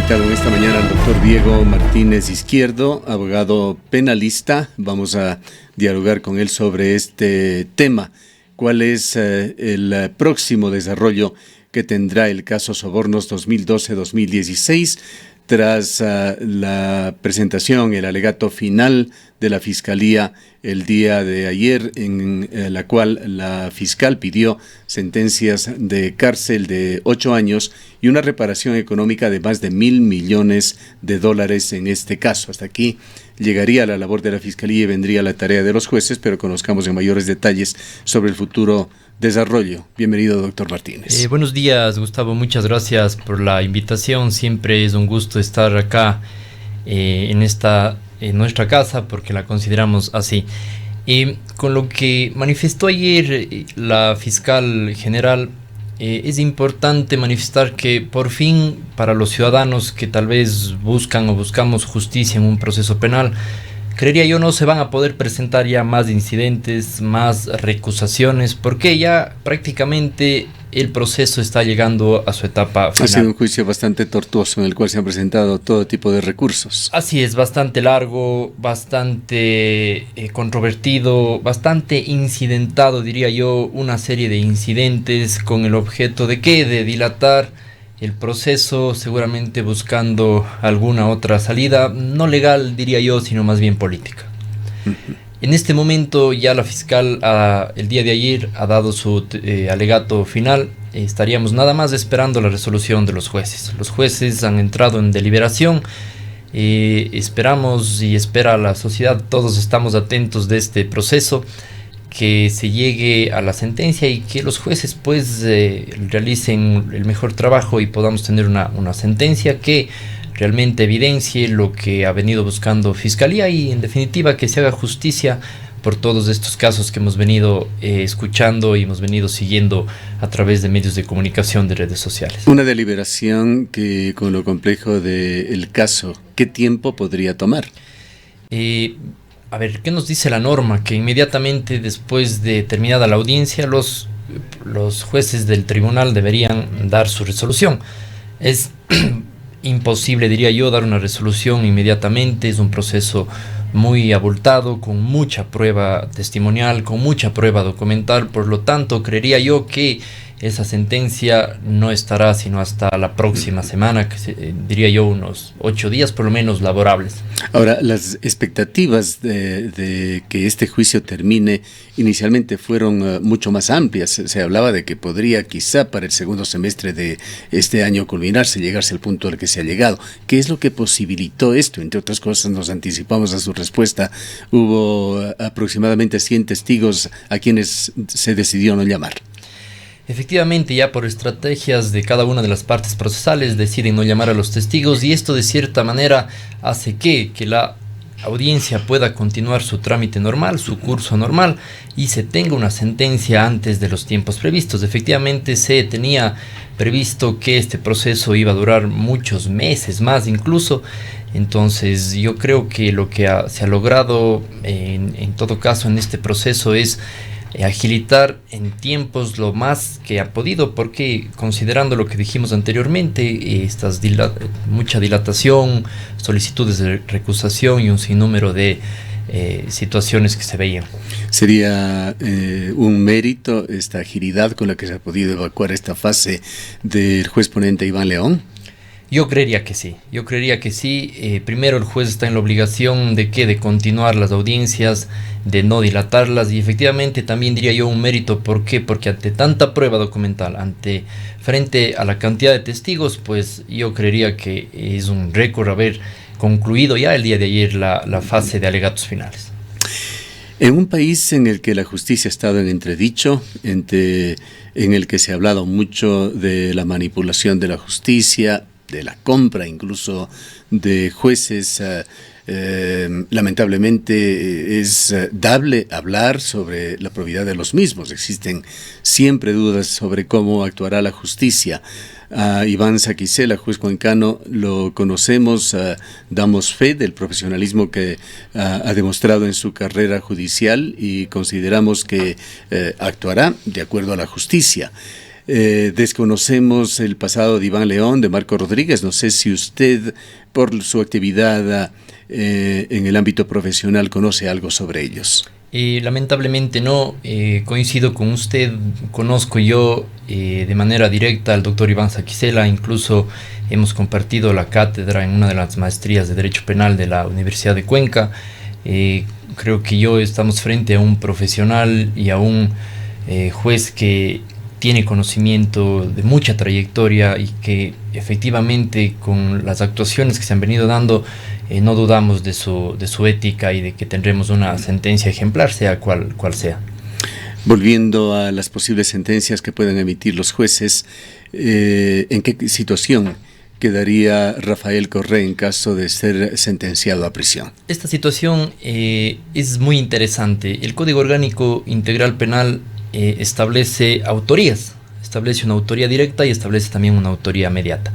invitado en esta mañana al doctor Diego Martínez Izquierdo, abogado penalista. Vamos a dialogar con él sobre este tema. ¿Cuál es el próximo desarrollo que tendrá el caso Sobornos 2012-2016 tras la presentación, el alegato final de la Fiscalía el día de ayer, en la cual la fiscal pidió sentencias de cárcel de 8 años y una reparación económica de más de $1.000 millones en este caso? Hasta aquí llegaría la labor de la Fiscalía y vendría la tarea de los jueces, pero conozcamos en mayores detalles sobre el futuro desarrollo. Bienvenido, doctor Martínez. Buenos días, Gustavo. Muchas gracias por la invitación. Siempre es un gusto estar acá en nuestra casa, porque la consideramos así. Con lo que manifestó ayer la fiscal general, es importante manifestar que por fin, para los ciudadanos que tal vez buscan o buscamos justicia en un proceso penal, creería yo, no se van a poder presentar ya más incidentes, más recusaciones, porque ya prácticamente el proceso está llegando a su etapa final. Ha sido un juicio bastante tortuoso en el cual se han presentado todo tipo de recursos. Así es, bastante largo, bastante controvertido, bastante incidentado, diría yo, una serie de incidentes con el objeto de ¿qué? De dilatar el proceso, seguramente buscando alguna otra salida, no legal diría yo, sino más bien política. En este momento ya la fiscal el día de ayer ha dado su alegato final. Estaríamos nada más esperando la resolución de los jueces. Los jueces han entrado en deliberación. Esperamos y espera la sociedad, todos estamos atentos de este proceso, que se llegue a la sentencia y que los jueces pues realicen el mejor trabajo y podamos tener una sentencia que realmente evidencie lo que ha venido buscando Fiscalía y en definitiva que se haga justicia por todos estos casos que hemos venido escuchando y hemos venido siguiendo a través de medios de comunicación, de redes sociales. Una deliberación que, con lo complejo del caso, ¿qué tiempo podría tomar? A ver, ¿qué nos dice la norma? Que inmediatamente después de terminada la audiencia, los jueces del tribunal deberían dar su resolución. Es imposible, diría yo, dar una resolución inmediatamente. Es un proceso muy abultado, con mucha prueba testimonial, con mucha prueba documental. Por lo tanto, creería yo que esa sentencia no estará sino hasta la próxima semana, que diría yo unos 8 días por lo menos laborables. Ahora, las expectativas de que este juicio termine inicialmente fueron mucho más amplias. Se hablaba de que podría quizá para el segundo semestre de este año culminarse, llegarse al punto al que se ha llegado. ¿Qué es lo que posibilitó esto? Entre otras cosas, nos anticipamos a su respuesta. Hubo aproximadamente 100 testigos a quienes se decidió no llamar. Efectivamente, ya por estrategias de cada una de las partes procesales deciden no llamar a los testigos, y esto de cierta manera hace que la audiencia pueda continuar su trámite normal, su curso normal, y se tenga una sentencia antes de los tiempos previstos. Efectivamente, se tenía previsto que este proceso iba a durar muchos meses más incluso. Entonces yo creo que lo que se ha logrado en todo caso en este proceso es agilitar en tiempos lo más que ha podido, porque considerando lo que dijimos anteriormente, mucha dilatación, solicitudes de recusación y un sinnúmero de situaciones que se veían. ¿Sería un mérito esta agilidad con la que se ha podido evacuar esta fase del juez ponente Iván León? Yo creería que sí. Primero, el juez está en la obligación de continuar las audiencias, de no dilatarlas, y efectivamente también diría yo un mérito. ¿Por qué? Porque ante tanta prueba documental, frente a la cantidad de testigos, pues yo creería que es un récord haber concluido ya el día de ayer la fase de alegatos finales. En un país en el que la justicia ha estado en entredicho, en el que se ha hablado mucho de la manipulación de la justicia, de la compra incluso de jueces, lamentablemente es dable hablar sobre la probidad de los mismos. Existen siempre dudas sobre cómo actuará la justicia. Iván Saquicela, juez cuencano, lo conocemos, damos fe del profesionalismo que ha demostrado en su carrera judicial y consideramos que actuará de acuerdo a la justicia. Desconocemos el pasado de Iván León, de Marco Rodríguez. No sé si usted, por su actividad en el ámbito profesional, conoce algo sobre ellos. Lamentablemente no, coincido con usted, conozco yo de manera directa al doctor Iván Saquicela, incluso hemos compartido la cátedra en una de las maestrías de Derecho Penal de la Universidad de Cuenca. Creo que estamos frente a un profesional y a un juez que tiene conocimiento de mucha trayectoria y que efectivamente con las actuaciones que se han venido dando no dudamos de su ética y de que tendremos una sentencia ejemplar, sea cual sea. Volviendo a las posibles sentencias que puedan emitir los jueces, ¿en qué situación quedaría Rafael Correa en caso de ser sentenciado a prisión? Esta situación es muy interesante. El Código Orgánico Integral Penal establece autorías, establece una autoría directa y establece también una autoría mediata.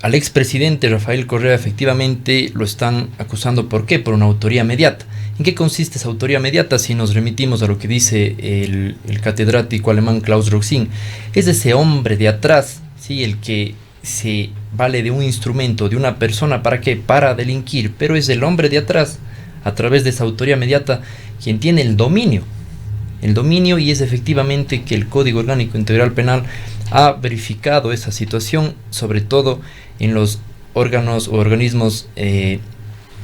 Al expresidente Rafael Correa efectivamente lo están acusando. ¿Por qué? Por una autoría mediata. ¿En qué consiste esa autoría mediata? Si nos remitimos a lo que dice el catedrático alemán Klaus Roxin, es ese hombre de atrás, ¿sí? El que se vale de un instrumento, de una persona, ¿para qué? Para delinquir, pero es el hombre de atrás, a través de esa autoría mediata, quien tiene el dominio, y es efectivamente que el Código Orgánico Integral Penal ha verificado esa situación, sobre todo en los órganos o organismos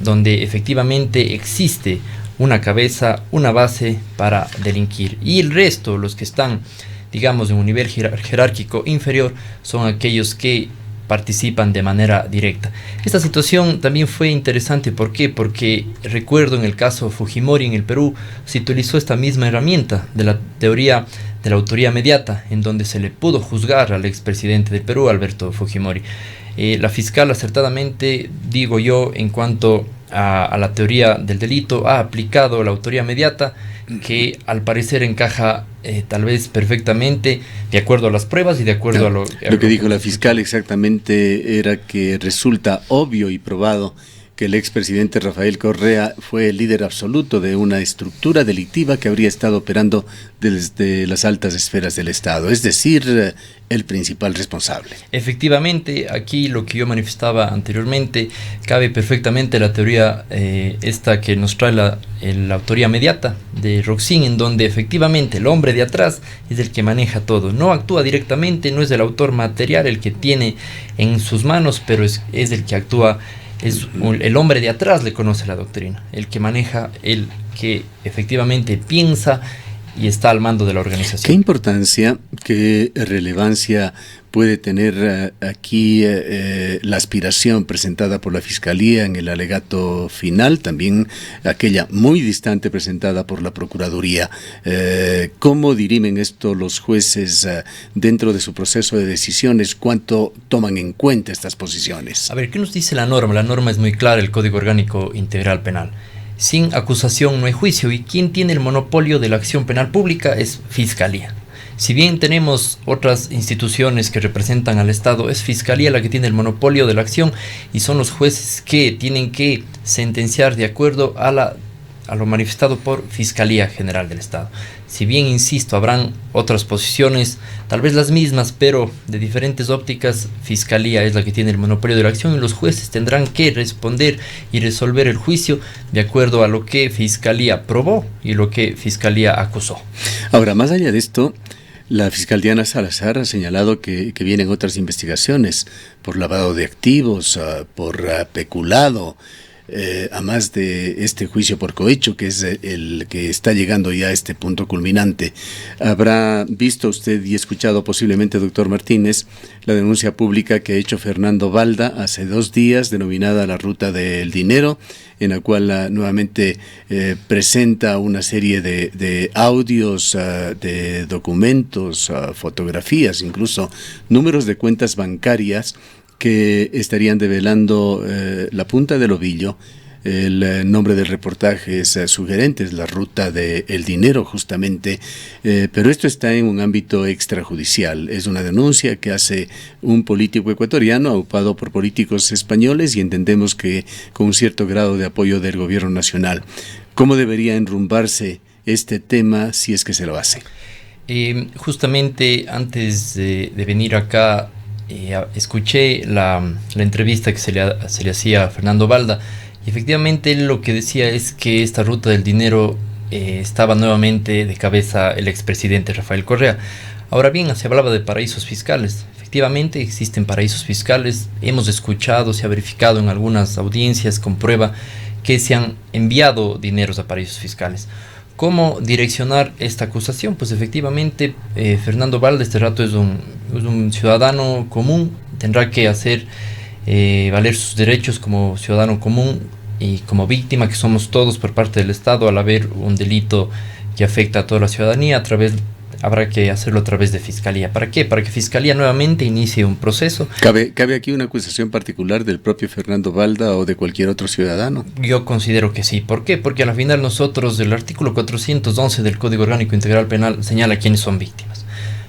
donde efectivamente existe una cabeza, una base para delinquir, y el resto, los que están, digamos, en un nivel jerárquico inferior, son aquellos que participan de manera directa. Esta situación también fue interesante. ¿Por qué? Porque recuerdo en el caso Fujimori en el Perú se utilizó esta misma herramienta de la teoría de la autoría mediata, en donde se le pudo juzgar al expresidente del Perú, Alberto Fujimori. La fiscal acertadamente, digo yo, en cuanto a la teoría del delito, ha aplicado la autoría mediata, que al parecer encaja tal vez perfectamente de acuerdo a las pruebas y de acuerdo a lo que dijo la fiscal exactamente era que resulta obvio y probado que el expresidente Rafael Correa fue el líder absoluto de una estructura delictiva que habría estado operando desde las altas esferas del Estado, es decir, el principal responsable. Efectivamente, aquí lo que yo manifestaba anteriormente, cabe perfectamente la teoría esta que nos trae la autoría mediata de Roxin, en donde efectivamente el hombre de atrás es el que maneja todo, no actúa directamente, no es el autor material el que tiene en sus manos, pero es el que actúa. Es el hombre de atrás, le conoce la doctrina, el que maneja, el que efectivamente piensa y está al mando de la organización. ¿Qué importancia, qué relevancia puede tener aquí la aspiración presentada por la Fiscalía en el alegato final, también aquella muy distante presentada por la Procuraduría? ¿Cómo dirimen esto los jueces dentro de su proceso de decisiones? ¿Cuánto toman en cuenta estas posiciones? A ver, ¿qué nos dice la norma? La norma es muy clara, el Código Orgánico Integral Penal. Sin acusación no hay juicio, y quien tiene el monopolio de la acción penal pública es Fiscalía. Si bien tenemos otras instituciones que representan al Estado, es Fiscalía la que tiene el monopolio de la acción, y son los jueces que tienen que sentenciar de acuerdo a lo manifestado por Fiscalía General del Estado. Si bien, insisto, habrán otras posiciones, tal vez las mismas, pero de diferentes ópticas, Fiscalía es la que tiene el monopolio de la acción, y los jueces tendrán que responder y resolver el juicio de acuerdo a lo que Fiscalía probó y lo que Fiscalía acusó. Ahora, más allá de esto, la fiscal Diana Salazar ha señalado que vienen otras investigaciones por lavado de activos, por peculado, a más de este juicio por cohecho, que es el que está llegando ya a este punto culminante. ¿Habrá visto usted y escuchado posiblemente, doctor Martínez, la denuncia pública que ha hecho Fernando Balda hace 2 días, denominada La Ruta del Dinero, en la cual nuevamente presenta una serie de audios, de documentos, fotografías, incluso números de cuentas bancarias que estarían develando la punta del ovillo? El nombre del reportaje es sugerente, es La Ruta del Dinero justamente, pero esto está en un ámbito extrajudicial. Es una denuncia que hace un político ecuatoriano aupado por políticos españoles, y entendemos que con un cierto grado de apoyo del gobierno nacional. ¿Cómo debería enrumbarse este tema si es que se lo hace? Justamente antes de venir acá, escuché la entrevista que se le hacía a Fernando Balda, y efectivamente él lo que decía es que esta ruta del dinero estaba nuevamente de cabeza el expresidente Rafael Correa. Ahora bien, se hablaba de paraísos fiscales. Efectivamente existen paraísos fiscales, hemos escuchado, se ha verificado en algunas audiencias con prueba que se han enviado dineros a paraísos fiscales. ¿Cómo direccionar esta acusación? Pues efectivamente Fernando Balda este rato es un ciudadano común, tendrá que hacer valer sus derechos como ciudadano común y como víctima que somos todos por parte del Estado al haber un delito que afecta a toda la ciudadanía. Habrá que hacerlo a través de Fiscalía. ¿Para qué? Para que Fiscalía nuevamente inicie un proceso. ¿Cabe aquí una acusación particular del propio Fernando Balda o de cualquier otro ciudadano? Yo considero que sí. ¿Por qué? Porque al final nosotros, el artículo 411 del Código Orgánico Integral Penal señala quiénes son víctimas.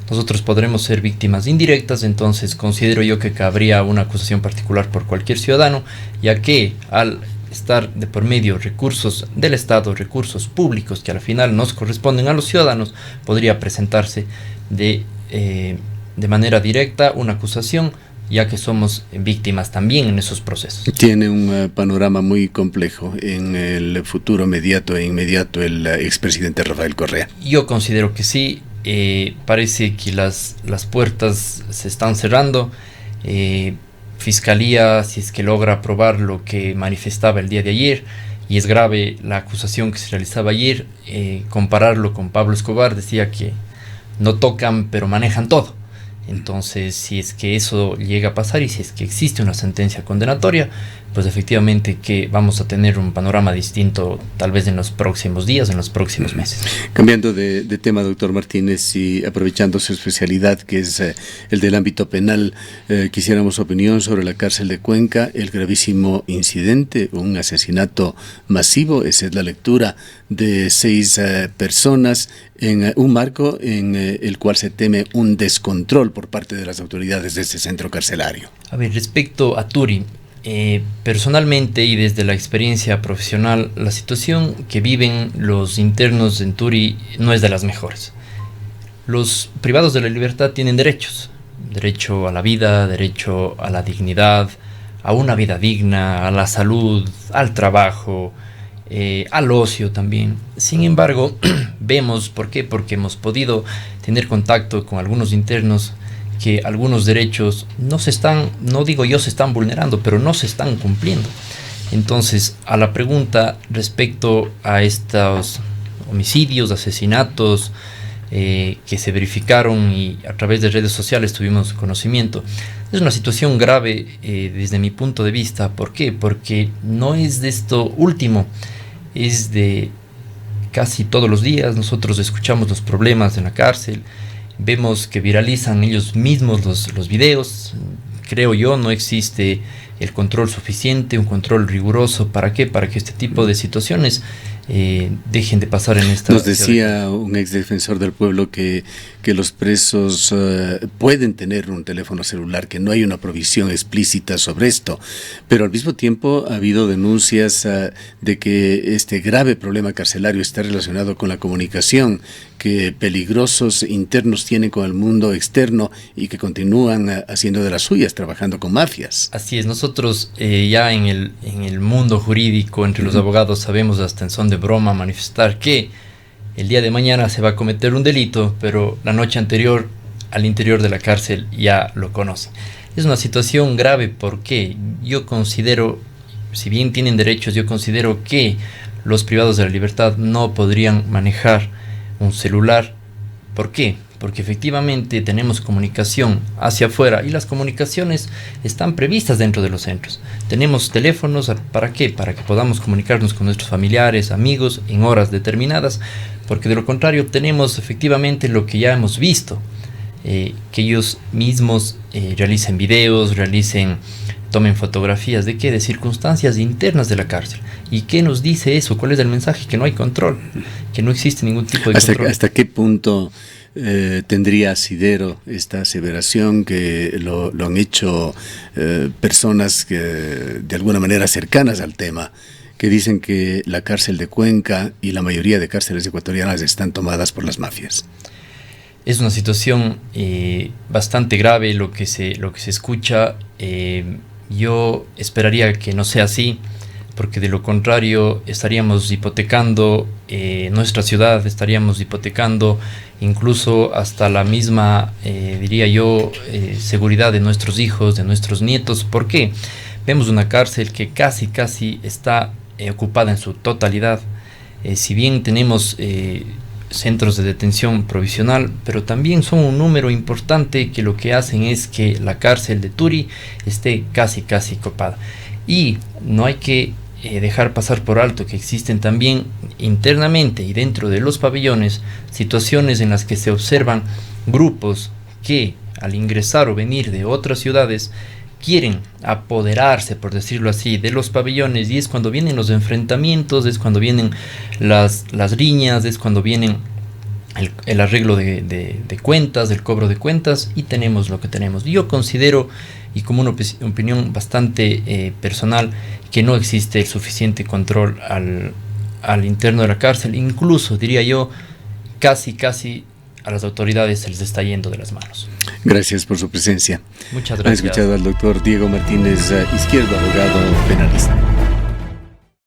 Nosotros podremos ser víctimas indirectas, entonces considero yo que cabría una acusación particular por cualquier ciudadano, ya que al estar de por medio recursos del Estado, recursos públicos que al final nos corresponden a los ciudadanos, podría presentarse de manera directa una acusación, ya que somos víctimas también en esos procesos. Tiene un panorama muy complejo en el futuro inmediato el expresidente Rafael Correa. Yo considero que sí. Parece que las puertas se están cerrando. Fiscalía, si es que logra aprobar lo que manifestaba el día de ayer, y es grave la acusación que se realizaba ayer, compararlo con Pablo Escobar, decía que no tocan pero manejan todo. Entonces, si es que eso llega a pasar y si es que existe una sentencia condenatoria, pues efectivamente que vamos a tener un panorama distinto tal vez en los próximos días, en los próximos meses. Cambiando de tema, doctor Martínez, y aprovechando su especialidad, que es el del ámbito penal, quisiéramos opinión sobre la cárcel de Cuenca, el gravísimo incidente, un asesinato masivo. Esa es la lectura de 6 personas en un marco en el cual se teme un descontrol por parte de las autoridades de este centro carcelario. A ver, respecto a Turi, personalmente y desde la experiencia profesional, la situación que viven los internos en Turi no es de las mejores. Los privados de la libertad tienen derechos: derecho a la vida, derecho a la dignidad, a una vida digna, a la salud, al trabajo, al ocio también. Sin embargo, vemos, ¿por qué? Porque hemos podido tener contacto con algunos internos que algunos derechos no se están vulnerando, pero no se están cumpliendo. Entonces, a la pregunta respecto a estos homicidios, asesinatos que se verificaron y a través de redes sociales tuvimos conocimiento, es una situación grave desde mi punto de vista. ¿Por qué? Porque no es de esto último, es de casi todos los días. Nosotros escuchamos los problemas en la cárcel, vemos que viralizan ellos mismos los videos. Creo yo, no existe el control suficiente, un control riguroso. ¿Para qué? Para que este tipo de situaciones dejen de pasar en esta... Nos decía un ex defensor del pueblo que los presos pueden tener un teléfono celular, que no hay una provisión explícita sobre esto, pero al mismo tiempo ha habido denuncias de que este grave problema carcelario está relacionado con la comunicación que peligrosos internos tienen con el mundo externo y que continúan haciendo de las suyas, trabajando con mafias. Así es. Nosotros ya en el mundo jurídico, entre los abogados, sabemos hasta en son de broma manifestar que el día de mañana se va a cometer un delito, pero la noche anterior al interior de la cárcel ya lo conocen. Es una situación grave porque yo considero, si bien tienen derechos, yo considero que los privados de la libertad no podrían manejar un celular. ¿Por qué? Porque efectivamente tenemos comunicación hacia afuera y las comunicaciones están previstas dentro de los centros. Tenemos teléfonos, ¿para qué? Para que podamos comunicarnos con nuestros familiares, amigos en horas determinadas, porque de lo contrario tenemos efectivamente lo que ya hemos visto, que ellos mismos realicen videos, tomen fotografías. ¿De qué? De circunstancias internas de la cárcel. ¿Y qué nos dice eso? ¿Cuál es el mensaje? Que no hay control, que no existe ningún tipo de control. ¿Hasta qué punto tendría asidero esta aseveración que lo han hecho personas que de alguna manera cercanas al tema, que dicen que la cárcel de Cuenca y la mayoría de cárceles ecuatorianas están tomadas por las mafias? Es una situación bastante grave lo que se escucha. Yo esperaría que no sea así, porque de lo contrario estaríamos hipotecando nuestra ciudad, estaríamos hipotecando incluso hasta la misma, diría yo, seguridad de nuestros hijos, de nuestros nietos. ¿Por qué? Vemos una cárcel que casi está ocupada en su totalidad. Si bien tenemos centros de detención provisional, pero también son un número importante que lo que hacen es que la cárcel de Turi esté casi copada. Y no hay que dejar pasar por alto que existen también internamente y dentro de los pabellones situaciones en las que se observan grupos que al ingresar o venir de otras ciudades quieren apoderarse, por decirlo así, de los pabellones, y es cuando vienen los enfrentamientos, es cuando vienen las riñas, es cuando vienen el arreglo de cuentas, el cobro de cuentas, y tenemos lo que tenemos. Yo considero, y como una opinión bastante personal, que no existe el suficiente control al interno de la cárcel. Incluso, diría yo, casi a las autoridades se les está yendo de las manos. Gracias por su presencia. Muchas gracias. Han escuchado al doctor Diego Martínez Izquierdo, abogado penalista.